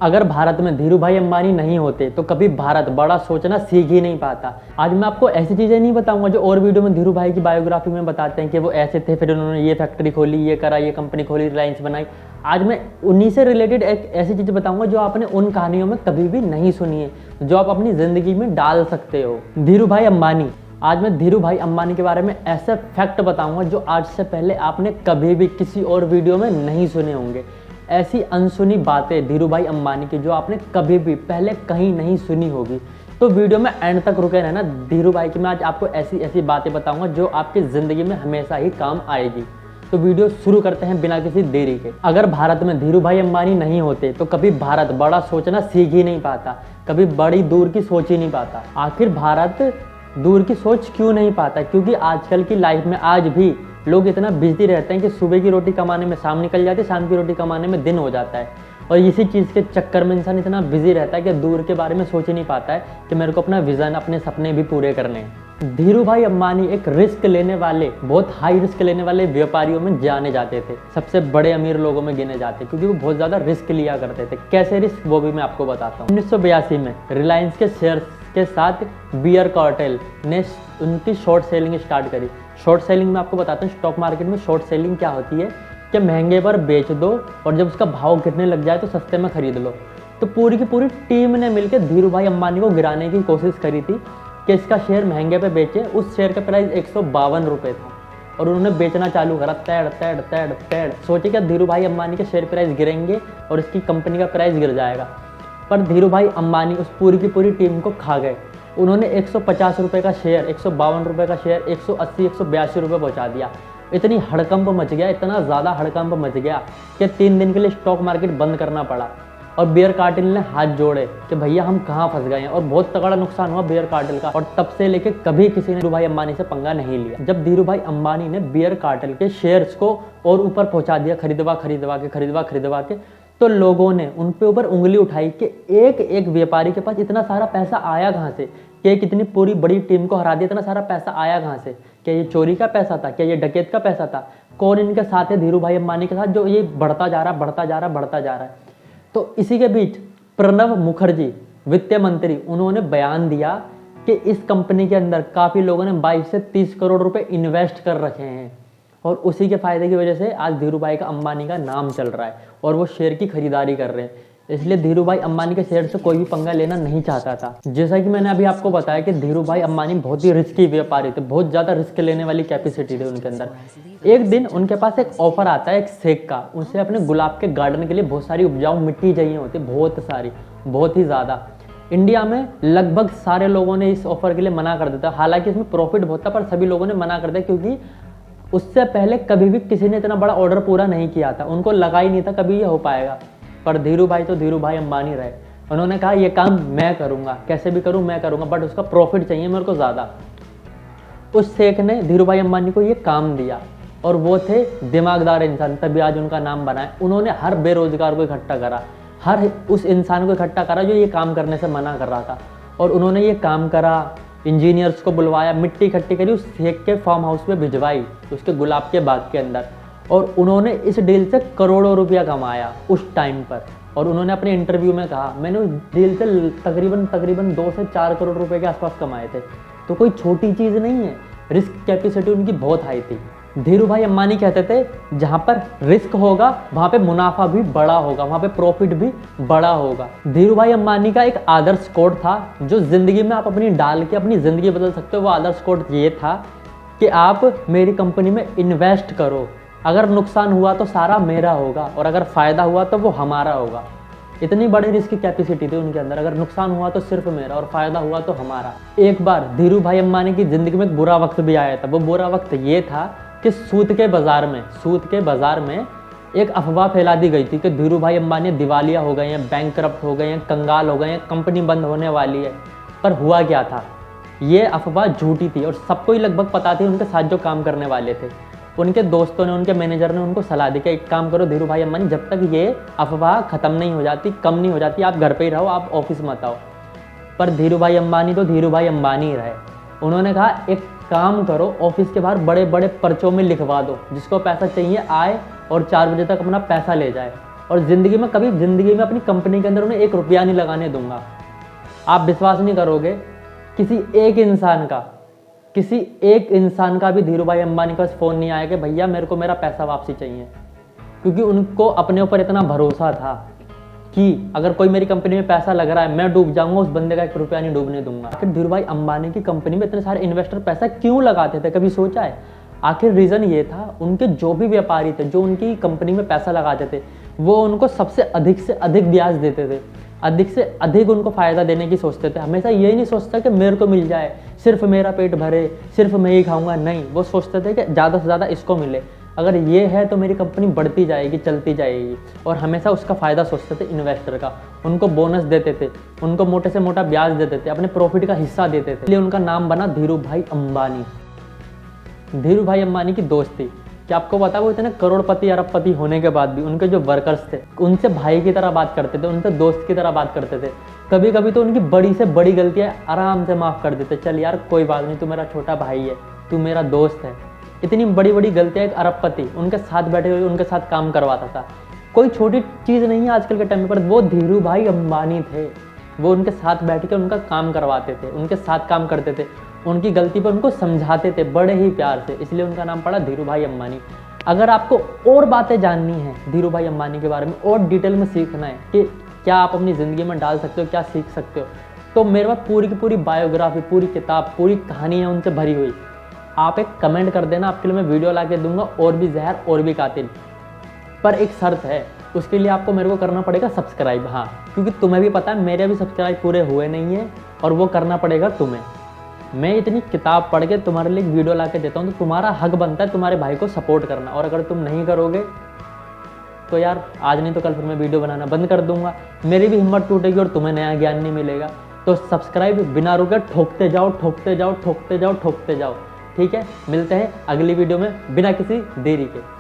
अगर भारत में धीरू भाई अंबानी नहीं होते तो कभी भारत बड़ा सोचना सीख ही नहीं पाता। आज मैं आपको ऐसी चीज़ें नहीं बताऊंगा जो और वीडियो में धीरू भाई की बायोग्राफी में बताते हैं कि वो ऐसे थे, फिर उन्होंने ये फैक्ट्री खोली, ये करा, ये कंपनी खोली, रिलायंस बनाई। आज मैं उन्हीं से रिलेटेड एक ऐसी चीज़ बताऊंगा जो आपने उन कहानियों में कभी भी नहीं सुनी है, जो आप अपनी ज़िंदगी में डाल सकते हो। धीरू भाई अंबानी। आज मैं धीरू भाई अंबानी के बारे में ऐसे फैक्ट बताऊंगा जो आज से पहले आपने कभी भी किसी और वीडियो में नहीं सुने होंगे। ऐसी अनसुनी बातें धीरू भाई अंबानी की जो आपने कभी भी पहले कहीं नहीं सुनी होगी। तो वीडियो में एंड तक रुके रहना। धीरू भाई की मैं आज आपको ऐसी ऐसी बातें बताऊंगा जो आपकी ज़िंदगी में हमेशा ही काम आएगी। तो वीडियो शुरू करते हैं बिना किसी देरी के। अगर भारत में धीरू भाई अंबानी नहीं होते तो कभी भारत बड़ा सोचना सीख ही नहीं पाता, कभी बड़ी दूर की सोच ही नहीं पाता। आखिर भारत दूर की सोच क्यों नहीं पाता? क्योंकि आजकल की लाइफ में आज भी लोग इतना बिजी रहते हैं कि सुबह की रोटी कमाने में शाम निकल जाती है, शाम की रोटी कमाने में दिन हो जाता है। और इसी चीज़ के चक्कर में इंसान इतना बिजी रहता है कि दूर के बारे में सोच ही नहीं पाता है कि मेरे को अपना विज़न, अपने सपने भी पूरे करने हैं। धीरू भाई अंबानी एक रिस्क लेने वाले, बहुत हाई रिस्क लेने वाले व्यापारियों में जाने जाते थे, सबसे बड़े अमीर लोगों में गिने जाते, क्योंकि वो बहुत ज़्यादा रिस्क लिया करते थे। कैसे रिस्क, वो भी मैं आपको बताता हूँ। 1982 में रिलायंस के शेयर्स के साथ बियर कार्टेल ने उनकी शॉर्ट सेलिंग स्टार्ट करी। शॉर्ट सेलिंग में आपको बताता हूँ, स्टॉक मार्केट में शॉर्ट सेलिंग क्या होती है कि महंगे पर बेच दो और जब उसका भाव गिरने लग जाए तो सस्ते में खरीद लो। तो पूरी की पूरी टीम ने मिलकर धीरू भाई अंबानी को गिराने की कोशिश करी थी कि इसका शेयर महंगे पे बेचे। उस शेयर का प्राइस 152 रुपये था और उन्होंने बेचना चालू करा, तैड़ तैड़ तैड़ तैड़। सोचे कि धीरू भाई अंबानी के शेयर प्राइस गिरेंगे और इसकी कंपनी का प्राइस गिर जाएगा, पर धीरू भाई अंबानी उस पूरी की पूरी टीम को खा गए। उन्होंने 150 रुपये का शेयर, 152 रुपये का शेयर 180, 182 रुपये पहुँचा दिया। इतनी हड़कंप मच गया, इतना ज़्यादा हड़कंप मच गया कि 3 दिन के लिए स्टॉक मार्केट बंद करना पड़ा। और बियर कार्टेल ने हाथ जोड़े कि भैया हम कहाँ फंस गए हैं, और बहुत तगड़ा नुकसान हुआ बियर कार्टेल का। और तब से लेके कभी किसी ने धीरू भाई अंबानी से पंगा नहीं लिया। जब धीरू भाई अंबानी ने बियर कार्टेल के शेयर्स को और ऊपर पहुँचा दिया, खरीदवा के, तो लोगों ने उन पे ऊपर उंगली उठाई कि एक एक व्यापारी के पास इतना सारा पैसा आया कहाँ से, कि कितनी पूरी बड़ी टीम को हरा दिया, इतना सारा पैसा आया कहाँ से? क्या ये चोरी का पैसा था? क्या ये डकैत का पैसा था? कौन इनके साथ है धीरू भाई अंबानी के साथ जो ये बढ़ता जा रहा है? तो इसी के बीच प्रणब मुखर्जी, वित्त मंत्री, उन्होंने बयान दिया कि इस कंपनी के अंदर काफ़ी लोगों ने 22 से 30 करोड़ रुपए इन्वेस्ट कर रखे हैं और उसी के फायदे की वजह से आज धीरू भाई का अंबानी का नाम चल रहा है और वो शेयर की खरीदारी कर रहे हैं। इसलिए धीरू भाई अंबानी के शेयर से कोई भी पंगा लेना नहीं चाहता था। जैसा कि मैंने अभी आपको बताया कि धीरू भाई अंबानी बहुत ही रिस्की व्यापारी थे, बहुत ज़्यादा रिस्क लेने वाली कैपेसिटी थी उनके अंदर। एक दिन उनके पास एक ऑफर आता है एक शेख का। उनसे अपने गुलाब के गार्डन के लिए बहुत सारी उपजाऊ मिट्टी चाहिए होती, बहुत सारी, बहुत ही ज़्यादा। इंडिया में लगभग सारे लोगों ने इस ऑफर के लिए मना कर दिया। हालांकि इसमें प्रॉफिट बहुत था, पर सभी लोगों ने मना कर दिया क्योंकि उससे पहले कभी भी किसी ने इतना बड़ा ऑर्डर पूरा नहीं किया था। उनको लगा ही नहीं था कभी ये हो पाएगा। पर धीरू भाई तो धीरू भाई अंबानी रहे। उन्होंने कहा ये काम मैं करूँगा, कैसे भी करूँ मैं करूँगा, बट उसका प्रॉफिट चाहिए मेरे को ज़्यादा। उस शेख ने धीरू भाई अंबानी को ये काम दिया और वो थे दिमागदार इंसान, तभी आज उनका नाम बना है। उन्होंने हर बेरोजगार को इकट्ठा करा, हर उस इंसान को इकट्ठा करा जो ये काम करने से मना कर रहा था, और उन्होंने ये काम करा। इंजीनियर्स को बुलवाया, मिट्टी इकट्ठी करी, उस शेख के फार्म हाउस पे भिजवाई, उसके गुलाब के बाग के अंदर, और उन्होंने इस डील से करोड़ों रुपया कमाया उस टाइम पर। और उन्होंने अपने इंटरव्यू में कहा मैंने उस डील से तकरीबन 2 से 4 करोड़ रुपए के आसपास कमाए थे। तो कोई छोटी चीज़ नहीं है, रिस्क कैपेसिटी उनकी बहुत हाई थी। धीरू भाई अंबानी कहते थे जहाँ पर रिस्क होगा वहाँ पे मुनाफा भी बड़ा होगा, वहाँ पे प्रॉफिट भी बड़ा होगा। धीरू भाई अंबानी का एक आदर्श कोड था जो ज़िंदगी में आप अपनी डाल के अपनी ज़िंदगी बदल सकते हो। वो आदर्श कोड ये था कि आप मेरी कंपनी में इन्वेस्ट करो, अगर नुकसान हुआ तो सारा मेरा होगा और अगर फ़ायदा हुआ तो वो हमारा होगा। इतनी बड़ी रिस्क कैपेसिटी थी उनके अंदर, अगर नुकसान हुआ तो सिर्फ मेरा और फ़ायदा हुआ तो हमारा। एक बार धीरू भाई अंबानी की ज़िंदगी में एक बुरा वक्त भी आया था। वो बुरा वक्त ये था कि सूत के बाज़ार में एक अफवाह फैला दी गई थी कि धीरू भाई अंबानी दिवालिया हो गए हैं, बैंकरप्ट हो गए हैं, कंगाल हो गए हैं, कंपनी बंद होने वाली है। पर हुआ क्या था, ये अफवाह झूठी थी और सबको ही लगभग पता थी। उनके साथ जो काम करने वाले थे, उनके दोस्तों ने, उनके मैनेजर ने उनको सलाह दी कि एक काम करो धीरू भाई अंबानी, जब तक ये अफवाह ख़त्म नहीं हो जाती, कम नहीं हो जाती, आप घर पे ही रहो, आप ऑफिस मत आओ। पर धीरू भाई अंबानी तो धीरू भाई अंबानी रहे। उन्होंने कहा एक काम करो, ऑफिस के बाहर बड़े बड़े पर्चों में लिखवा दो, जिसको पैसा चाहिए आए और 4 बजे तक अपना पैसा ले जाए। और ज़िंदगी में कभी ज़िंदगी में अपनी कंपनी के अंदर उन्हें 1 रुपया नहीं लगाने दूंगा। आप विश्वास नहीं करोगे, किसी एक इंसान का भी धीरू भाई अंबानी के पास फ़ोन नहीं आया कि भैया मेरे को मेरा पैसा वापसी चाहिए, क्योंकि उनको अपने ऊपर इतना भरोसा था कि अगर कोई मेरी कंपनी में पैसा लग रहा है मैं डूब जाऊंगा, उस बंदे का 1 रुपया नहीं डूबने दूंगा। आखिर धीरू भाई अंबानी की कंपनी में इतने सारे इन्वेस्टर पैसा क्यों लगाते थे, कभी सोचा है? आखिर रीज़न ये था, उनके जो भी व्यापारी थे जो उनकी कंपनी में पैसा लगाते थे वो उनको सबसे अधिक से अधिक ब्याज देते थे, अधिक से अधिक उनको फ़ायदा देने की सोचते थे। हमेशा ये नहीं सोचता कि मेरे को मिल जाए, सिर्फ मेरा पेट भरे, सिर्फ मैं ही खाऊंगा, नहीं, वो सोचते थे कि ज़्यादा से ज़्यादा इसको मिले, अगर ये है तो मेरी कंपनी बढ़ती जाएगी, चलती जाएगी। और हमेशा उसका फ़ायदा सोचते थे इन्वेस्टर का, उनको बोनस देते थे, उनको मोटे से मोटा ब्याज देते थे, अपने प्रॉफिट का हिस्सा देते थे। इसलिए उनका नाम बना धीरू भाई अंबानी। धीरू भाई अंबानी की दोस्ती, क्या आपको पता है वो इतने करोड़पति अरबपति होने के बाद भी उनके जो वर्कर्स थे उनसे भाई की तरह बात करते थे, उनसे दोस्त की तरह बात करते थे। कभी कभी तो उनकी बड़ी से बड़ी गलतियाँ आराम से माफ़ कर देते, चल यार कोई बात नहीं, तू मेरा छोटा भाई है, तू मेरा दोस्त है। इतनी बड़ी बड़ी गलतियाँ एक अरबपति उनके साथ बैठे हुए उनके साथ काम करवाता था। कोई छोटी चीज़ नहीं है आजकल के टाइम पर, वो धीरू भाई अंबानी थे, वो उनके साथ बैठ के उनका काम करवाते थे, उनके साथ काम करते थे, उनकी गलती पर उनको समझाते थे बड़े ही प्यार से, इसलिए उनका नाम पड़ा धीरू भाई अंबानी। अगर आपको और बातें जाननी है धीरू भाई अंबानी के बारे में और डिटेल में सीखना है कि क्या आप अपनी ज़िंदगी में डाल सकते हो, क्या सीख सकते हो, तो मेरे पास पूरी की पूरी बायोग्राफी, पूरी किताब, पूरी कहानी है उनसे भरी हुई। आप एक कमेंट कर देना, आपके लिए मैं वीडियो ला के दूंगा, और भी जहर और भी कातिल। पर एक शर्त है, उसके लिए आपको मेरे को करना पड़ेगा सब्सक्राइब। हाँ, क्योंकि तुम्हें भी पता है मेरे अभी सब्सक्राइब पूरे हुए नहीं है और वो करना पड़ेगा तुम्हें। मैं इतनी किताब पढ़ के तुम्हारे लिए एक वीडियो ला के देता हूँ, तो तुम्हारा हक बनता है तुम्हारे भाई को सपोर्ट करना। और अगर तुम नहीं करोगे तो यार आज नहीं तो कल फिर मैं वीडियो बनाना बंद कर दूंगा, मेरी भी हिम्मत टूटेगी और तुम्हें नया ज्ञान नहीं मिलेगा। तो सब्सक्राइब बिना रुके ठोकते जाओ, ठोकते जाओ, ठोकते जाओ, ठोकते जाओ। ठीक है, मिलते हैं अगली वीडियो में बिना किसी देरी के।